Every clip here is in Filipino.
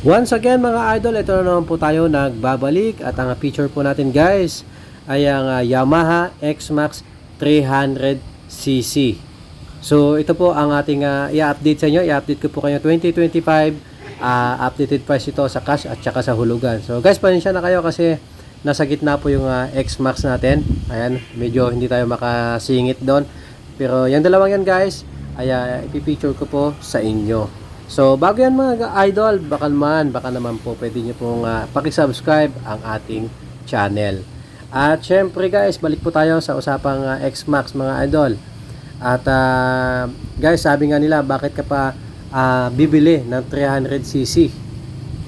Once again mga idol, ito na naman po tayo nagbabalik at ang feature po natin guys ay ang Yamaha X-Max 300cc. So ito po ang ating i-update sa inyo. I-update ko po kayo 2025 updated price ito sa cash at saka sa hulugan. So guys, pasensya na kayo kasi nasa gitna po yung X-Max natin. Ayan, medyo hindi tayo makasingit doon. Pero yung dalawang yan guys ay ipipicture ko po sa inyo. So, bago yan mga idol, baka naman po pwede nyo pong pakisubscribe ang ating channel. At syempre guys, balik po tayo sa usapang X-Max mga idol. At guys, sabi nga nila, bakit ka pa bibili ng 300cc?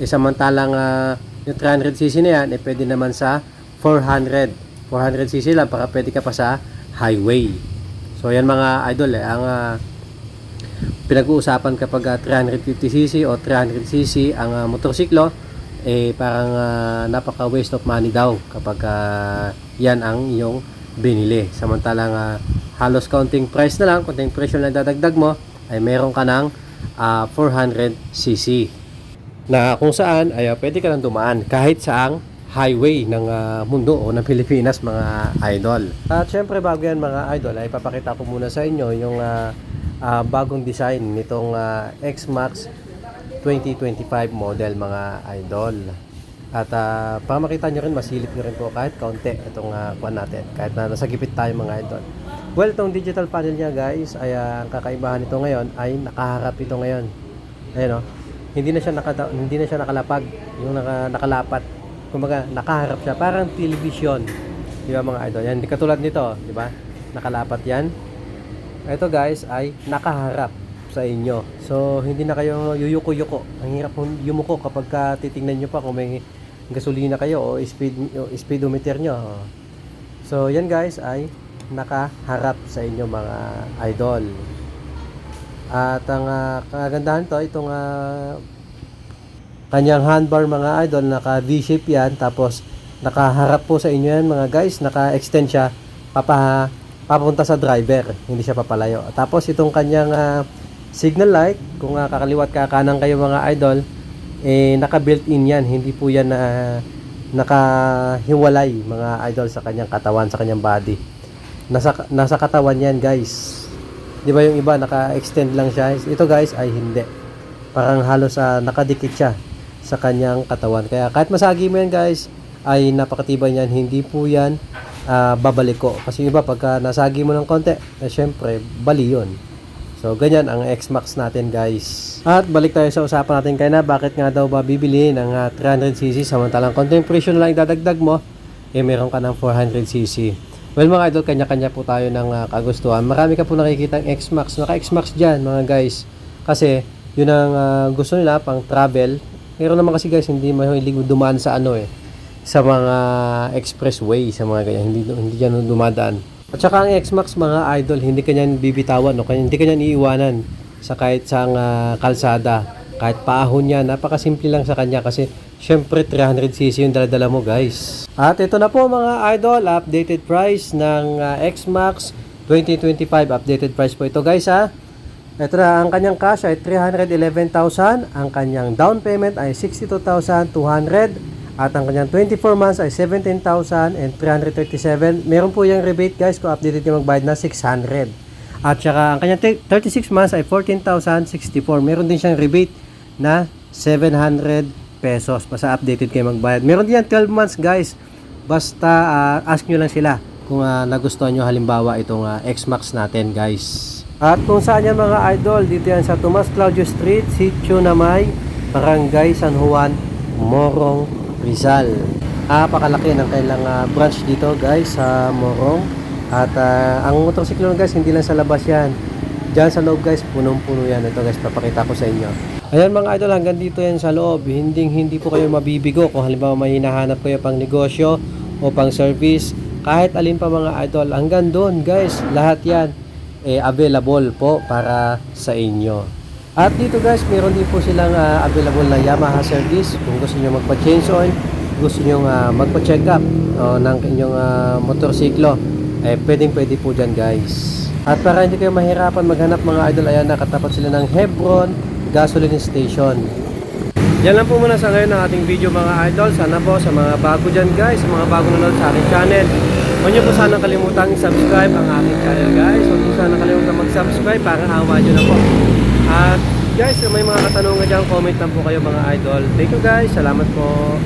Samantalang yung 300cc na yan, pwede naman sa 400cc lang, para pwede ka pa sa highway. So, yan mga idol, ang pinag-uusapan kapag 350cc o 300cc ang motorsiklo, parang napaka waste of money daw kapag yan ang iyong binili. Samantalang halos counting price na lang, konting presyo na dadagdag mo, ay meron ka ng 400cc na kung saan ay pwede ka lang dumaan kahit saang highway ng mundo o ng Pilipinas mga idol. At syempre bago yan mga idol, ay papakita ko muna sa inyo yung bagong design nitong X-Max 2025 model mga idol. At para makita nyo rin, masilip nyo rin po kahit kaunti itong kuwan natin, kahit na nasa gipit tayo mga idol. Well, itong digital panel niya guys, ay ang kakaibahan nito ngayon ay nakaharap ito ngayon. Ayan o, hindi na siya nakalapag, yung nakalapat. Kumbaga nakaharap siya, parang television, di ba mga idol? Yan, hindi katulad nito, di ba? Nakalapat yan. Ito guys ay nakaharap sa inyo. So hindi na kayo yuyuko-yuko. Ang hirap yumuko kapag titingnan nyo pa kung may gasolina kayo o speedometer nyo. So yan guys ay nakaharap sa inyo mga idol. At ang kagandahan to, itong kanyang handbar mga idol, naka V-shape yan. Tapos nakaharap po sa inyo yan mga guys. Naka-extend siya papunta sa driver, hindi siya papalayo. Tapos itong kanyang signal light, kung kakaliwat kakanan kayo mga idol, naka-built-in yan, hindi po yan nakahiwalay mga idol sa kanyang katawan, sa kanyang body. Nasa katawan yan guys. Di ba yung iba naka-extend lang siya? Ito guys ay hindi. Parang halos nakadikit siya sa kanyang katawan. Kaya kahit masagi mo yan guys, ay napakatibay yan, hindi po yan babalik ko. Kasi iba pagka nasagi mo ng konti, syempre bali yun. So ganyan ang X-Max natin guys. At balik tayo sa usapan natin kaya na bakit nga daw ba bibili ng 300cc samantalang konting presyo na lang idadagdag mo, meron ka ng 400cc. Well mga idol, kanya-kanya po tayo ng kagustuhan. Marami ka po nakikita ng X-Max, naka X-Max dyan mga guys, kasi yun ang gusto nila pang travel. Meron naman kasi guys hindi mahilig dumaan sa sa mga expressway, sa mga ganyan, hindi yan dumadaan. At saka ang X-Max mga idol, hindi kanya bibitawan, hindi kanya iiwanan sa kahit sa kalsada, kahit paahon niya, napakasimple lang sa kanya kasi syempre 300cc yung daladala mo guys. At ito na po mga idol, updated price ng X-Max 2025, updated price po ito guys ha. Ito na, ang kanyang cash ay 311,000, ang kanyang down payment ay 62,200, at ang kanyang 24 months ay 17,337. Meron po yung rebate guys kung updated kayo magbayad na 600. At saka ang kanyang 36 months ay 14,064. Meron din siyang rebate na 700 pesos basta updated kayo magbayad. Meron din yan 12 months guys. Basta ask nyo lang sila kung nagustuhan nyo halimbawa itong X-Max natin guys. At kung saan yan mga idol, dito yan sa Tomas Claudio Street, Sitio Namay, Barangay San Juan, Morong, Rizal. Pakalaki ng kailang branch dito guys sa Morong. At ang motorsiklo guys, hindi lang sa labas yan. Diyan sa loob guys, punong-puno yan. Ito guys, papakita ko sa inyo. Ayan mga idol, hanggang dito yan sa loob. Hindi po kayo mabibigo kung halimbawa may hinahanap kayo pang negosyo o pang service. Kahit alin pa mga idol, hanggang doon guys, lahat yan available po para sa inyo. At dito guys, meron din po silang available na Yamaha service. Kung gusto nyo magpa-change oil, gusto nyo magpa-check up ng inyong motorsiklo, pwede po dyan guys. At para hindi kayo mahirapan maghanap mga idol, ayan, nakatapat sila ng Hebron Gasoline Station. Yan lang po muna sa ngayon ang ating video mga idol. Sana po sa mga bago dyan guys, sa mga bago nanonood sa aking channel, huwag nyo po sana kalimutang i-subscribe ang aking channel guys. Huwag nyo sana kalimutang mag-subscribe para awa nyo na po. At guys, kung may mga katanungan dyan, comment lang po kayo mga idol. Thank you guys, salamat po.